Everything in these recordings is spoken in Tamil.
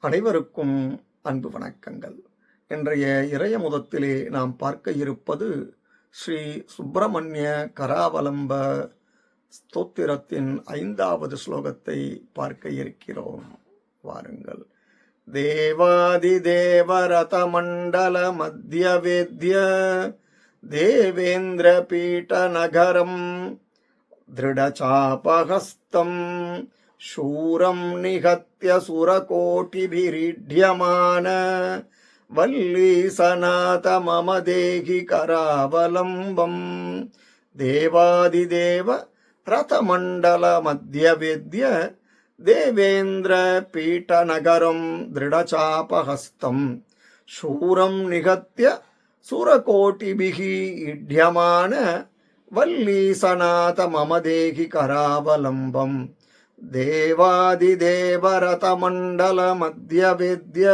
அனைவருக்கும் அன்பு வணக்கங்கள். இன்றைய இறையமுதத்திலே நாம் பார்க்க இருப்பது ஸ்ரீ சுப்பிரமணிய கராவலம்ப ஸ்தோத்திரத்தின் 5வது ஸ்லோகத்தை பார்க்க இருக்கிறோம். வாருங்கள். தேவாதி தேவரத மண்டல மத்திய வேத்ய தேவேந்திர பீட்ட நகரம் திருடசாபஹஸ்தம் शूरं निहत्य सुरकोटिभिरीढ्यमान वल्लीसनाथ मम देहि करावलम्बम् देवादिदेव रथमण्डलमध्यवेद्य देवेन्द्रपीठनगरं दृढचापहस्तं शूरं निहत्य सुरकोटिभिः ईढ्यमान वल्लीसनाथ मम देहि करावलम्बम् देवादिदेवरथमण्डलमध्यवेद्य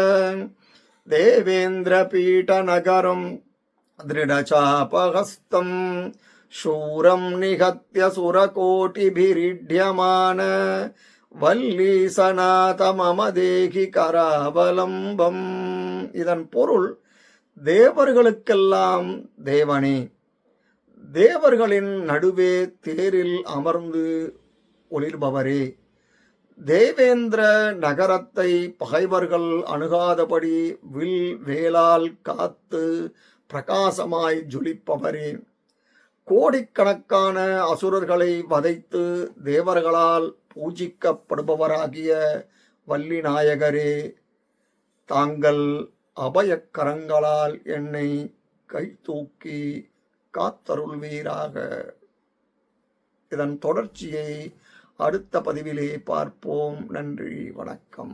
देवेन्द्रपीठनगरं दृढचापहस्तं शूरं निहत्य सुरकोटिभिरीढ्यमान वल्लीसनाथ मम देहि करावलम्बम्. இதன் பொருள், தேவர்களுக்கெல்லாம் தேவனே, தேவர்களின் நடுவே தேரில் அமர்ந்து ஒளிர்பவரே, தேவேந்திர நகரத்தை பகைவர்கள் அணுகாதபடி வில் வேளால் காத்து பிரகாசமாய் ஜொலிப்பவரே, கோடிக்கணக்கான அசுரர்களை வதைத்து தேவர்களால் பூஜிக்கப்படுபவராகிய வள்ளி நாயகரே, தாங்கள் அபயக்கரங்களால் என்னை கை தூக்கி காத்தருள்வீராக. இதன் தொடர்ச்சியை அடுத்த பதிவிலே பார்ப்போம். நன்றி, வணக்கம்.